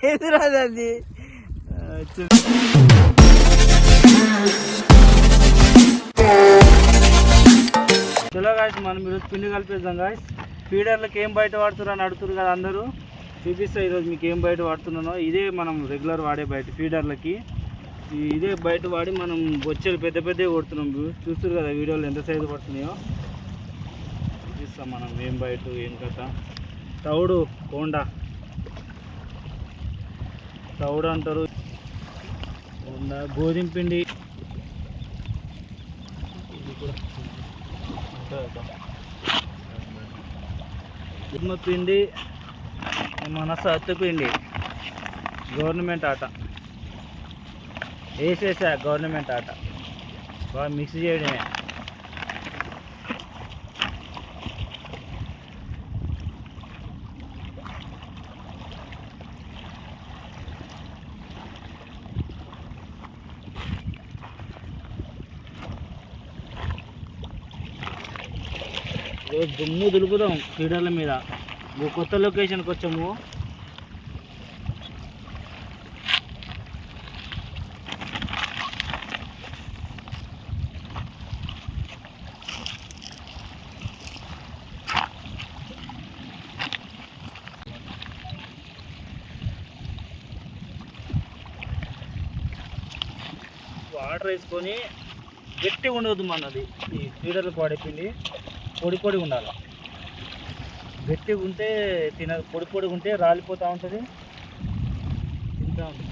ఏది రాదండి. చలో గాయస్, మనం ఈరోజు పిండి కలిపేద్దాం గాయస్. ఫీడర్లకు ఏం బయట వాడుతున్నారు అని అడుగుతారు కదా అందరూ. చూపిస్తా ఈరోజు మీకు ఏం బయట వాడుతున్నానో. ఇదే మనం రెగ్యులర్ వాడే బయట ఫీడర్లకి. ఇదే బయట వాడి మనం బొచ్చెలు పెద్ద పెద్దవి కొడుతున్నాం. చూస్తారు కదా వీడియోలు ఎంత సైజు పడుతున్నాయో. చూపిస్తాం మనం ఏం బయట ఏం కథ. తౌడు హోండా తౌడు అంటారు. హోండా గోధుమ పిండి, గోధుమ పిండి, మన సత్తు పిండి, గవర్నమెంట్ ఆట వేసేసా. గవర్నమెంట్ ఆట బాగా మిక్స్ చేయడమే. రోజు దుమ్ము దులుపుదాం ఫీడర్ల మీద. కొత్త లొకేషన్కి వచ్చాము. వాటర్ వేసుకొని గట్టిగా ఉండదు మనది. ఈ ఫీడర్లకు వాడేపిండి పొడి పొడిగా ఉండాలి. గట్టిగా ఉంటే పొడి పొడిగా ఉంటే రాలిపోతూ ఉంటుంది. తింటా ఉంటుంది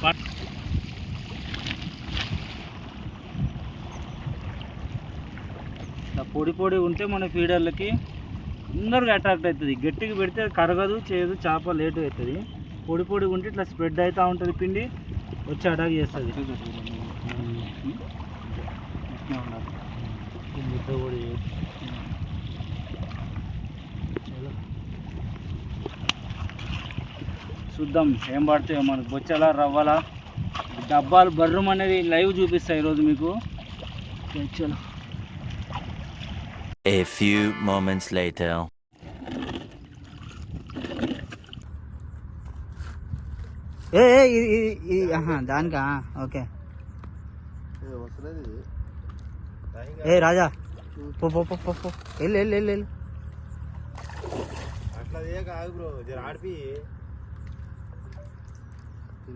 పాటు పొడి పొడి ఉంటే మన ఫీడర్లకి తొందరగా అట్రాక్ట్ అవుతుంది. గట్టిగా పెడితే కరగదు, చేయదు, చేప లేటు అవుతుంది. పొడి పొడి ఉంటే ఇట్లా స్ప్రెడ్ అవుతూ ఉంటుంది. పిండి వచ్చి అటాక్ చేస్తుంది. చూద్దాం ఏం పడతాయో మనకు. బొచ్చలా రవ్వలా డబ్బాలు బర్రం అనేది లైవ్ చూపిస్తాయి ఈరోజు మీకు. చలో. A few moments later. దానికా ఓకే. ఏ రాజా పో పో పో పో పో వెళ్ళు వెళ్ళు వెళ్ళు వెళ్ళు. అట్లా కాదు బ్రో, జర ఆడిపి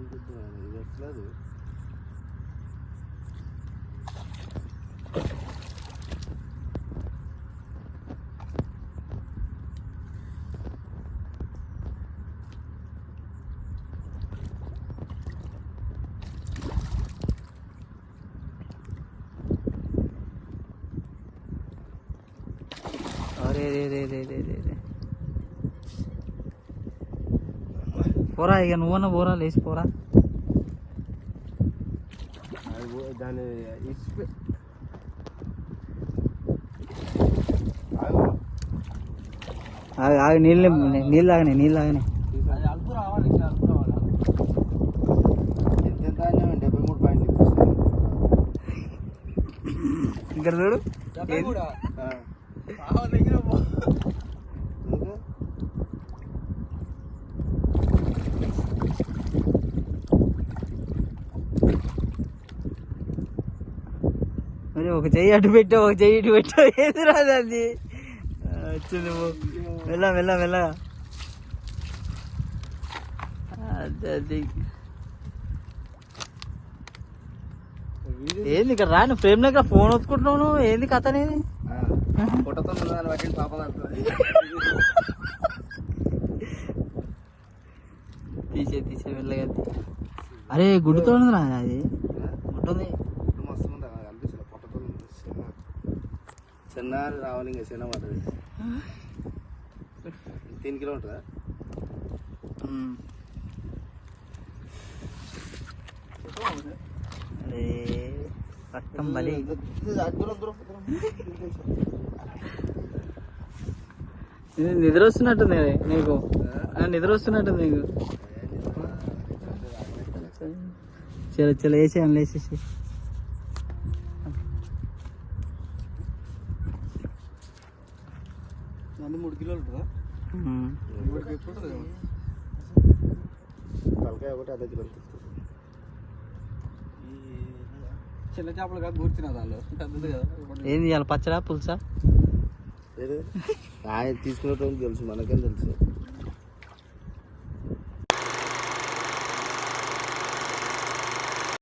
ఇది వస్తలేదు. అరే రే రే రే రే రే రే పోరా, ఇక నువ్వన్నా పోరా, లేచి పోరా. దాన్ని నీళ్ళు నీళ్ళు తాగనే నీళ్ళు తాగనే. 73 పాయింట్లు ఇక్కడ చూడు. మరి ఒక చెయ్యి అటు పెట్టావు, ఒక చెయ్యి ఇటు పెట్టావు. ఏది రాదండి. వచ్చి నువ్వు వెళ్ళా వెళ్ళా వెళ్ళా. అది ఏంది ఇక్కడ రాను ఫ్రేమ్ దగ్గర ఫోన్ ఒత్తుకుంటున్నావు నువ్వు. ఏంది కథ అనేది? తీసే తీసే వెళ్ళగా. అరే గుడ్డుతో ఉంది రా అది. గుడ్డుంది చిన్న రావాలి. ఇంకా చిన్న మాట 10 కిలో ఉంటుందా? అరే రక్తం బలి. నిద్ర వస్తున్నట్టుంది నీకు. నిద్ర వస్తున్నట్టు నీకు. చలో చలో వేసేయండి, వేసేసి. అన్ని 3 కిలోలు ఉంటుందా? తలకాయ ఒకటి అర్ధ కిలో చిన్న చేపలు కాదు కూర్చున్నా దానిలో పెద్దది కదా. ఏంది ఇవాళ పచ్చడా పులుసా? ఆయన తీసుకునేటోళ్ళకి తెలుసు, మనకేం తెలుసు.